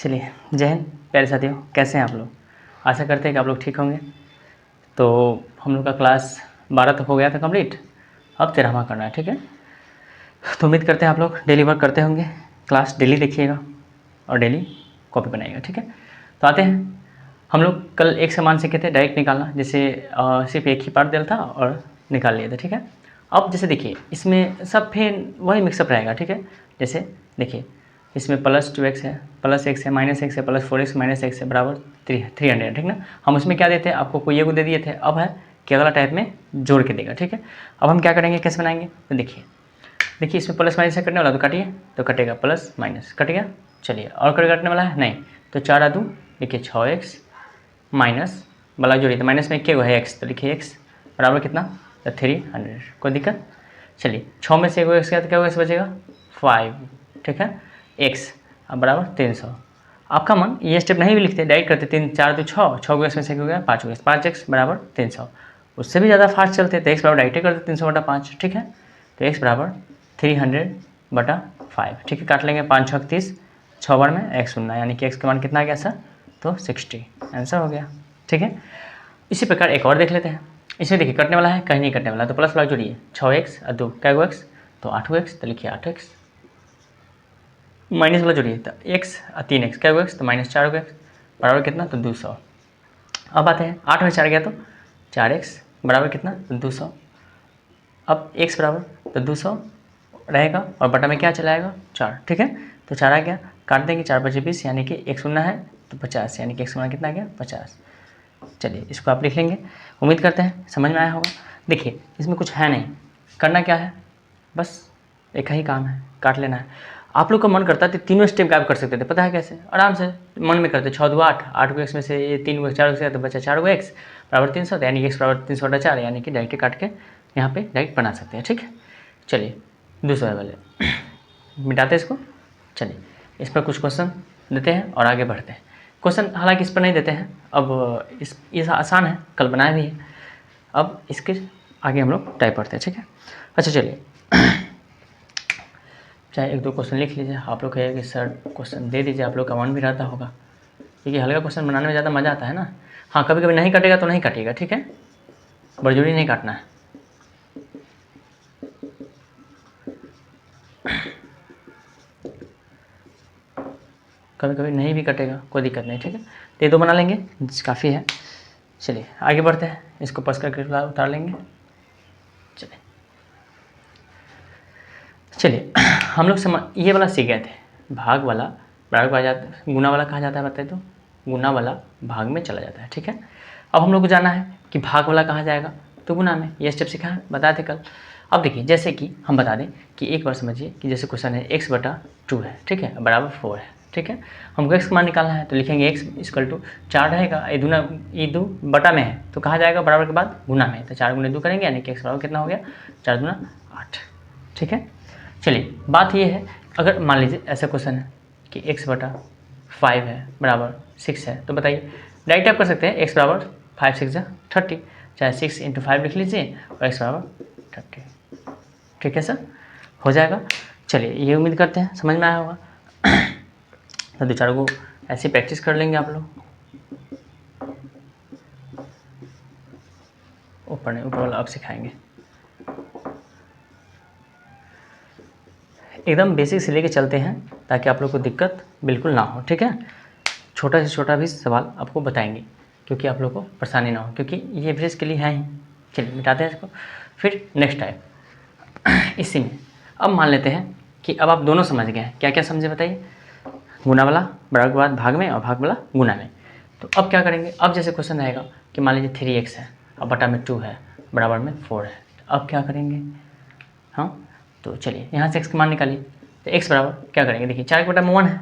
चलिए, जय हिंद प्यारे साथियों, कैसे हैं आप लोग। आशा करते हैं कि आप लोग ठीक होंगे। तो हम लोग का क्लास 12 तक हो गया था कंप्लीट, अब 13वां करना है, ठीक है। तो उम्मीद करते हैं आप लोग डेली वर्क करते होंगे, क्लास डेली देखिएगा और डेली कॉपी बनाइएगा, ठीक है। तो आते हैं, हम लोग कल एक समान सीखे थे डायरेक्ट निकालना, जैसे सिर्फ एक ही पार्ट दिया था और निकाल लिए थे, ठीक है। अब जैसे देखिए, इसमें सब फिर वही मिक्सअप रहेगा, ठीक है। जैसे देखिए, इसमें प्लस 2x है, प्लस x है, माइनस x है, प्लस 4x माइनस x है बराबर 300, ठीक ना। हम उसमें क्या देते हैं, आपको कोई ये को दे दिए थे, अब है कि अगला टाइप में जोड़ के देगा, ठीक है। अब हम क्या करेंगे, कैसे बनाएंगे, तो देखिए इसमें प्लस माइनस से कटने वाला, तो काटिए, तो कटेगा प्लस माइनस, कट गया। चलिए, और कट कटने वाला है नहीं, तो 4 आ 2, देखिए 6x माइनस वाला जोड़िए, तो माइनस में क्या है x, तो लिखिए x बराबर कितना, तो 300। कोई दिक्कत। चलिए, 6 में से 1 x गया तो क्या होगा, बचेगा 5, ठीक है। x अब बराबर 300। आपका मन ये स्टेप नहीं भी लिखते, डायरेक्ट करते, 3 4 2 6, 6 को x में से हो गया 5 5x बराबर 300। उससे भी ज़्यादा फास्ट चलते तो x बराबर डायरेक्ट करते 300/5, ठीक है। तो x बराबर 300/5, ठीक है। काट लेंगे, 5 6 30, 6 बार में x सुनना, यानी कि x का मान कितना आ गया सर, तो 60 आंसर हो गया, ठीक है। इसी प्रकार एक और देख लेते हैं। इसमें देखिए कटने वाला है, कहीं नहीं कटने वाला, तो प्लस वाला जोड़िए, 6x और 2 क्या हुआ x, तो 8x, तो लिखिए 8x। माइनस वाला जोड़िए, तो x और 3x क्या हुआ x, तो -4x बराबर कितना, तो 200। अब आते हैं, 8 में 4 गया तो 4x बराबर कितना, तो 200। अब x बराबर तो 200 रहेगा और बटा में क्या चला आएगा 4, ठीक है। तो 4 आ गया, काट देंगे, 4 बचे 20, यानी कि x सुनना है तो 50, यानी कि x सुनना कितना आ गया 50। चलिए, इसको आप लिख लेंगे। उम्मीद करते हैं समझ में आया होगा। देखिए, इसमें कुछ है नहीं, करना क्या है, बस एक ही काम है, काट लेना है। आप लोग का मन करता है तो तीनों स्टेप गायब कर सकते थे, पता है कैसे, आराम से मन में करते, 6 2 8, 8 को x में से ये 3 को 4 से तो बचा 4 को x बराबर 300, यानी कि x बराबर 300/4, यानी कि डायरेक्ट काट के यहाँ पे डायरेक्ट बना सकते हैं, ठीक है। चलिए, दूसरा वाले मिटाते हैं इसको। चलिए, इस पर कुछ क्वेश्चन देते हैं और आगे बढ़ते हैं। क्वेश्चन हालांकि इस पर नहीं देते हैं, अब इस आसान है, कल बनाया भी है। अब इसके आगे हम लोग टाइप करते हैं, ठीक है। अच्छा चलिए, चाहे 1 2 क्वेश्चन लिख लीजिए। आप लोग कहिए कि सर क्वेश्चन दे दीजिए, आप लोग का मन भी रहता होगा, क्योंकि हल्का क्वेश्चन बनाने में ज़्यादा मज़ा आता है ना। हाँ, कभी कभी नहीं कटेगा तो नहीं कटेगा, ठीक है, बड़जोड़ी नहीं काटना है। कभी कभी नहीं भी कटेगा, कोई दिक्कत नहीं, ठीक है। तो ये 2 बना लेंगे, काफ़ी है। चलिए आगे बढ़ते हैं, इसको पस करके उतार लेंगे। चलिए हम लोग ये वाला सीख गए थे, भाग वाला बराबर आ जाता है, गुना वाला कहाँ जाता है बताइए, तो गुना वाला भाग में चला जाता है, ठीक है। अब हम लोग को जाना है कि भाग वाला कहाँ जाएगा, तो गुना में, ये स्टेप सीखा है, बताए थे कल। अब देखिए, जैसे कि हम बता दें कि एक बार समझिए कि जैसे क्वेश्चन है x/2 है, ठीक है, बराबर 4 है, ठीक है। हमको x का मान निकालना है, तो लिखेंगे x = 4 रहेगा, ये 2 बटा में है तो कहाँ जाएगा, बराबर के बाद गुना में, तो 4 × 2 करेंगे, यानी कि x बराबर कितना हो गया, 4 दूना 8, ठीक है। चलिए, बात ये है, अगर मान लीजिए ऐसा क्वेश्चन है कि x/5 है बराबर 6 है, तो बताइए, डायरेक्ट आप कर सकते हैं, x बराबर 5 6 30, चाहे 6 × 5 लिख लीजिए और x बराबर 30, ठीक है सर, हो जाएगा। चलिए, ये उम्मीद करते हैं समझ में आया होगा। तो 2-4 को ऐसे प्रैक्टिस कर लेंगे आप लोग, ऊपर वाला अब सिखाएंगे, एकदम बेसिक से लेके चलते हैं ताकि आप लोग को दिक्कत बिल्कुल ना हो, ठीक है। छोटा से छोटा भी सवाल आपको बताएंगे, क्योंकि आप लोग को परेशानी ना हो, क्योंकि ये एवरेज के लिए है ही। चलिए मिटाते हैं इसको, फिर नेक्स्ट टाइप इसी में। अब मान लेते हैं कि अब आप दोनों समझ गए हैं, क्या क्या समझे बताइए, गुना वाला बराबर के बाद भाग में और भाग वाला गुना में। तो अब क्या करेंगे, अब जैसे क्वेश्चन आएगा कि मान लीजिए 3x है और बटा में 2 है, बराबर में 4 है, तो अब क्या करेंगे, हाँ, तो चलिए यहाँ से x का मान निकालिए। तो x बराबर क्या करेंगे, देखिए 4 के बटा में 1 है,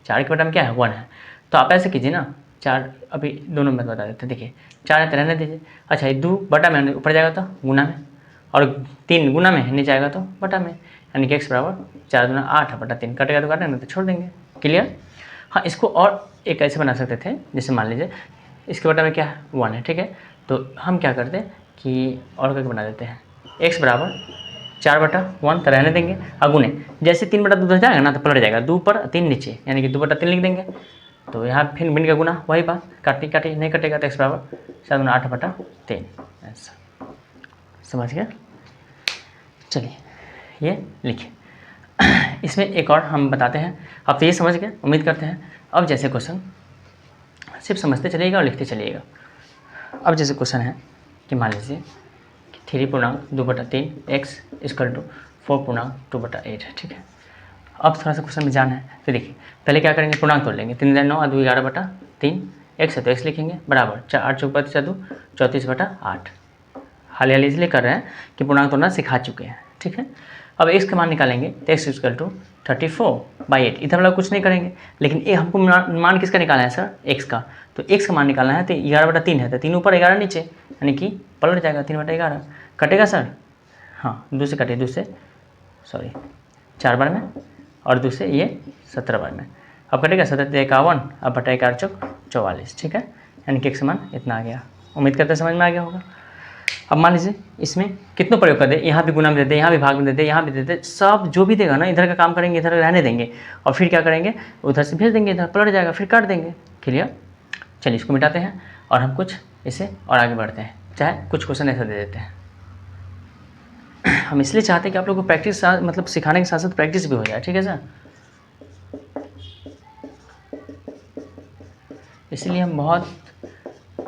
4 के बटा में क्या है 1 है, तो आप ऐसे कीजिए ना, 4 अभी दोनों में बता देते हैं, देखिए 4 है तो रहने दीजिए। अच्छा, ये 2 बटा में ऊपर जाएगा तो गुना में, और 3 गुना में नीचे आएगा तो बटा में, यानी कि x बराबर 4 दूना 8 बटा 3, कटेगा तो काटेगा, तो छोड़ देंगे, क्लियर। हाँ, इसको और एक ऐसे बना सकते थे, जैसे मान लीजिए इसके बटा में क्या है 1 है, ठीक है। तो हम क्या करते हैं कि और करके बना देते हैं, x बराबर 4/1 तो रहने देंगे, अगुने जैसे 3/2 उधर जाएगा ना तो पलट जाएगा, 2 ऊपर 3 नीचे, यानी कि 2/3 लिख देंगे। तो यहाँ फिर बिन का गुना वही बात, काटी काटी नहीं कटेगा तो x बराबर 7 8/3 ऐसा, समझ गया। चलिए ये लिखिए। इसमें एक और हम बताते हैं, आप तो ये समझ गए उम्मीद करते हैं। अब जैसे क्वेश्चन सिर्फ समझते चलिएगा और लिखते चलिएगा। अब जैसे क्वेश्चन है कि मान लीजिए 3/2/3 x = 4/2/8 है, ठीक है। अब थोड़ा सा क्वेश्चन में जाना है, तो देखिए पहले क्या करेंगे, पूर्णांक तोड़ लेंगे। 3 9 2 11/3 x है तो x लिखेंगे बराबर 4 4 4 34/8। हाल ही इसलिए कर रहे हैं कि पूर्णांक तोड़ना सिखा चुके हैं, ठीक है। अब x का मान निकालेंगे तो x = 34/8। इधर वाला कुछ नहीं करेंगे, लेकिन ये हमको मान किसका निकालना है सर, x का। तो x का मान निकालना है तो 11/3 है, तो 3 ऊपर 11 नीचे, यानी कि पलट जाएगा 3/11। कटेगा सर, हाँ 2 से कटे, 2 से सॉरी 4 बार में और 2 से ये 17 बार में। अब कटेगा 17 51, अब बटा 11 चौक 44, ठीक है। यानी कि x का मान इतना आ गया। उम्मीद करते समझ में आ गया होगा। अब मान लीजिए इसमें कितनों प्रयोग कर दे, यहाँ भी गुना में दे दे, यहाँ भी भाग में दे दे, यहाँ भी दे दे, सब जो भी देगा ना इधर का काम करेंगे, इधर रहने देंगे और फिर क्या करेंगे, उधर से भेज देंगे, इधर पलट जाएगा, फिर काट देंगे। क्लियर। चलिए इसको मिटाते हैं और हम कुछ इसे और आगे बढ़ते हैं, चाहे कुछ क्वेश्चन ऐसा दे देते हैं। हम इसलिए चाहते हैं कि आप लोगों को प्रैक्टिस मतलब सिखाने के साथ साथ प्रैक्टिस भी हो जाए, ठीक है सर। इसलिए हम बहुत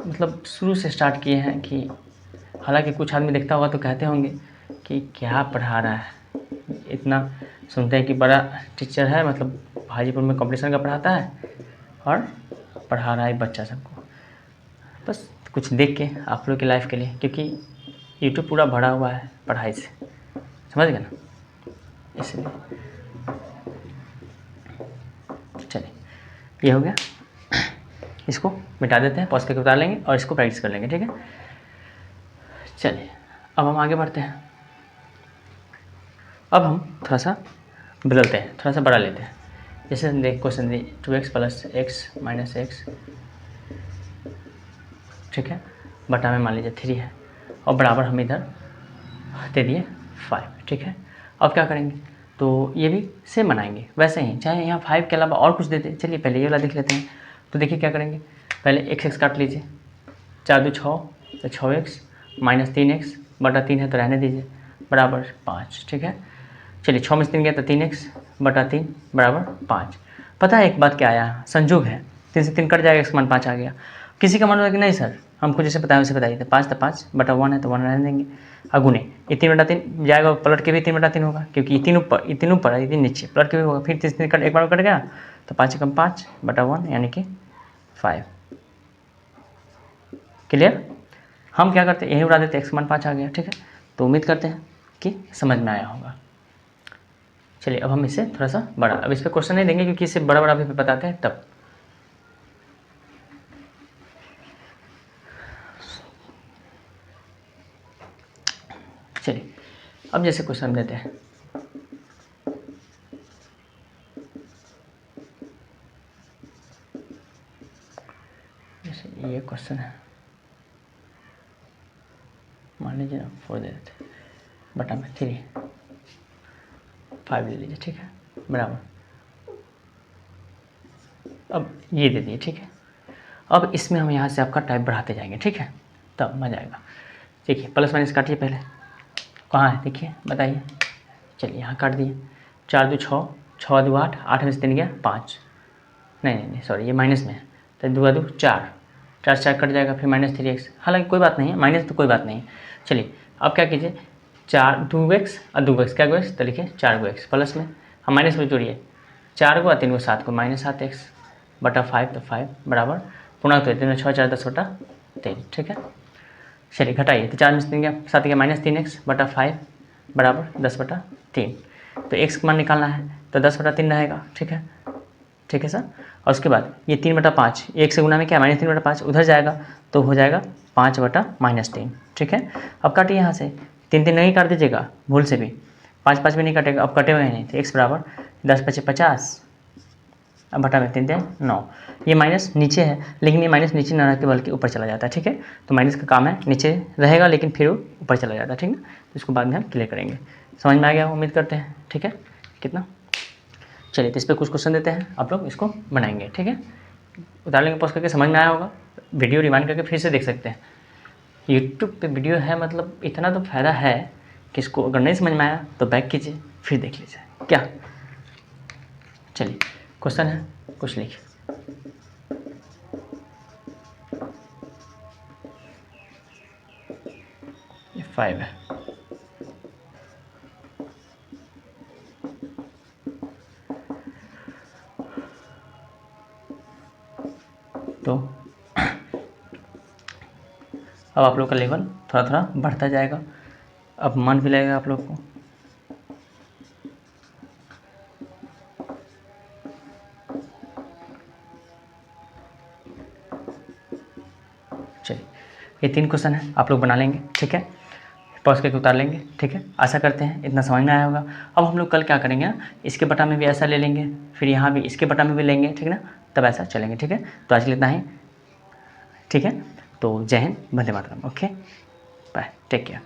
मतलब शुरू से स्टार्ट किए हैं कि हालांकि कुछ आदमी देखता होगा तो कहते होंगे कि क्या पढ़ा रहा है, इतना सुनते हैं कि बड़ा टीचर है, मतलब हाजीपुर में कंपटीशन का पढ़ाता है और पढ़ा रहा है बच्चा सबको। बस कुछ देख के आप लोग की लाइफ के लिए, क्योंकि यूट्यूब पूरा भरा हुआ है पढ़ाई से, समझ गए ना, इसलिए। चलिए ये हो गया, इसको मिटा देते हैं, पॉज करके उतार लेंगे और इसको प्रैक्टिस कर लेंगे, ठीक है। चलिए अब हम आगे बढ़ते हैं। अब हम थोड़ा सा बदलते हैं, थोड़ा सा बड़ा लेते हैं। जैसे देख क्वेश्चन दी 2x + x - x, ठीक है, बटा में मान लीजिए 3 है और बराबर हम इधर दे दिए 5, ठीक है। अब क्या करेंगे, तो ये भी सेम बनाएंगे वैसे ही, चाहे यहाँ 5 के अलावा और कुछ दे दे। चलिए पहले ये वाला देख लेते हैं। तो देखिए क्या करेंगे, पहले x काट लीजिए, 4 2 6 तो 6x - 3x बटा 3 है तो रहने दीजिए बराबर 5, ठीक है। चलिए 6 में से 3 गया तो 3x बटा 3 बराबर 5। पता है एक बात क्या आया, संयोग है, 3 से 3 कट जाएगा, x मान 5 आ गया। किसी का मान होगा कि नहीं सर, हमको जैसे पता है वैसे बताइए। तो 5 तो 5 बटा 1 है तो 1 रहने देंगे, अगुने ये 3/3 जाएगा, पलट के भी 3/3 होगा, क्योंकि ये 3 ऊपर, ये 3 ऊपर, ये 3 नीचे, पलट के भी होगा। फिर 3 कट, एक बार कट गया तो 5 कम 5 बटा 1 यानी कि 5। क्लियर। हम क्या करते हैं, यही उड़ा देते, x मान 5 आ गया, ठीक है। तो उम्मीद करते हैं कि समझ में आया होगा। चलिए अब हम इसे थोड़ा सा बड़ा, अब इस पर क्वेश्चन नहीं देंगे क्योंकि इसे बड़ा बड़ा भी बताते हैं तब। चलिए अब जैसे क्वेश्चन देते हैं, जैसे ये क्वेश्चन है, मान लीजिए ना 4 दे देते बटा में 3, 5 ले लीजिए, ठीक है, बराबर। अब ये दे दिए, ठीक है। अब इसमें हम यहाँ से आपका टाइप बढ़ाते जाएंगे, ठीक है, तब मजा आएगा। देखिए प्लस माइनस काटिए, पहले कहाँ है देखिए बताइए। चलिए यहाँ काट दिए, 4 2 6, 6 2 8, 8 में से 3 गया 5, नहीं सॉरी ये माइनस में है, तो 2 2 4, 4 4 कट जाएगा, फिर -3x, हालांकि कोई बात नहीं है, माइनस तो कोई बात नहीं है। चलिए अब क्या कीजिए, 4 2x और 2x, क्या 2x तो लिखिए 4x, प्लस में हम माइनस में जोड़िए 4 को और 3 को 7 को, -7x बटा 5, तो 5 बराबर पूर्णांक तो 3 में 6 4 10/3, ठीक है। चलिए घटाइए, तो 4 में से 3 गया 7 गया -3x बटा 5 बराबर 10/3। तो x का मान निकालना है तो 10/3 रहेगा, ठीक है, ठीक है सर। और उसके बाद ये 3/5, 1 से गुना में क्या -3/5 उधर जाएगा तो हो जाएगा 5/-3, ठीक है। अब काटिए यहाँ से, 3 3 नहीं काट दीजिएगा भूल से भी, 5 5 भी नहीं कटेगा, अब कटे हुए नहीं, तो x बराबर 10 × 5 = 50, अब बटा में 3 3 9। ये माइनस नीचे है, लेकिन ये माइनस नीचे ना रह के बल्कि ऊपर चला जाता है, ठीक है। तो माइनस का काम है नीचे रहेगा लेकिन फिर ऊपर चला जाता है, ठीक है। तो इसको बाद में हम क्लियर करेंगे। समझ में आ गया उम्मीद करते हैं, ठीक है। कितना, चलिए तो इस पर कुछ क्वेश्चन देते हैं, आप लोग इसको बनाएंगे, ठीक है। उतार लेंगे पॉज करके, समझ में आया होगा, वीडियो रिवाइंड करके फिर से देख सकते हैं। यूट्यूब पे वीडियो है, मतलब इतना तो फ़ायदा है कि इसको अगर नहीं समझ में आया तो बैक कीजिए फिर देख लीजिए, क्या। चलिए क्वेश्चन है, कुछ लिखिए। ये 5 है। तो अब आप लोग का लेवल थोड़ा थोड़ा बढ़ता जाएगा, अब मन भी लगेगा आप लोग को। चलिए ये 3 क्वेश्चन है, आप लोग बना लेंगे, ठीक है। पॉज करके उतार लेंगे, ठीक है। आशा करते हैं इतना समझ में आया होगा। अब हम लोग कल क्या करेंगे ना, इसके बटा में भी ऐसा ले लेंगे, फिर यहाँ भी इसके बटा में भी लेंगे, ठीक है ना, तब ऐसा चलेंगे, ठीक है। तो आज के लिए इतना ही, ठीक है। तो जय Hind, Vande Mataram, okay, bye, take care.